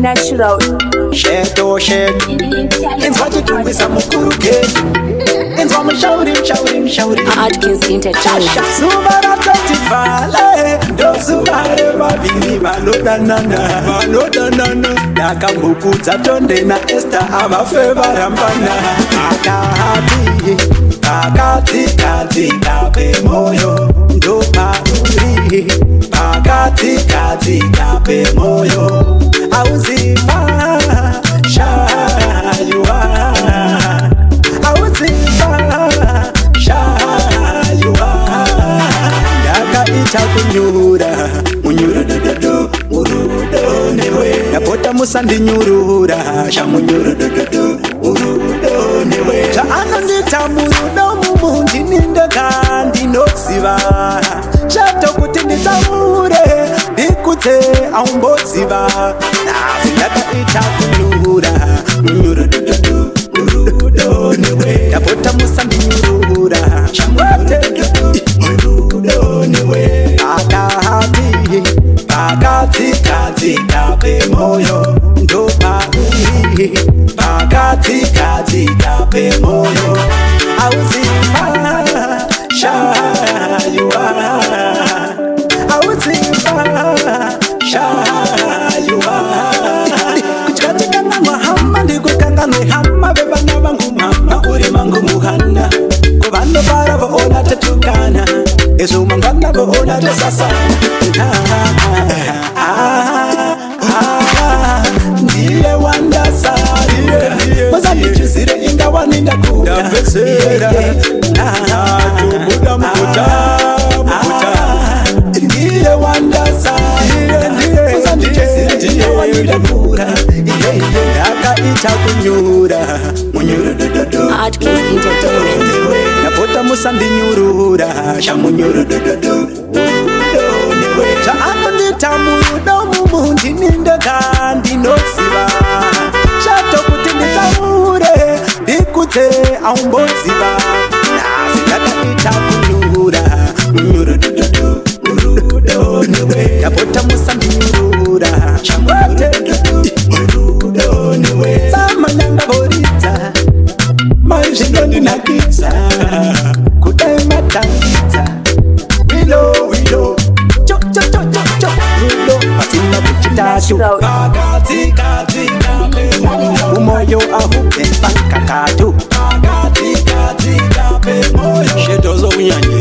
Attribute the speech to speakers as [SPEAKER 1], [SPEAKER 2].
[SPEAKER 1] natural.
[SPEAKER 2] Sheto, sheto. It's what you do with some kuruke. It's what me shout him.
[SPEAKER 1] Atkins Entertainment.
[SPEAKER 2] Subara tatifale. Do subare babili baloda nana. Nakambukuza tonde na Esther abafeva rambana. Pakati kape moyo ndo pauri. Pakati kape moyo auzifa shayua. Auzifa shayua. Yaka icha kunyura munyura dododo urudo newe. Napota musandi nyurura shamunyura dododo urudo newe. Cha anandita murudo mumundi ninda kandi noziba. Chato kuti nditamure ndikute aumboziba. Nazinaka icha kunyura munyura dododo urudo newe. Napota musandi nyurura shamunyura dododo newe. Pakati kape moyo ndo pauri. Pakati kape moyo auzifa shayua. Auzifa shayua. Kuchikatika na mahama ndikukanga mehama. Bebana bangu mama uri mangu muhana. Kubando para voona tetukana. Ezo mangana voona tesasana. Ndiye wandasa Maza nichuzire ingawa nindakuda Ndiye wandasa Maza nichuzire ingawa nindakuda Yaka icha kunyura munyura dododo
[SPEAKER 1] Atkins Entertainment.
[SPEAKER 2] Napota musandi nyurura shamunyura dododo cha anandita murudo mumundi ninda kandi noziba. Chato kuti nditamure ndikute aumboziba. Nazinaka icha kunyura munyura dododo urudo newe. Yapota musandi nyurura shamwate urudo newe. Samanyanga borita maishindo ndinakitsa kudai matangitsa. Wilo
[SPEAKER 1] Natural.
[SPEAKER 2] Pakati kape umoyo ahupe pakakatu. Pakati kape moyo sheto zo unyanya.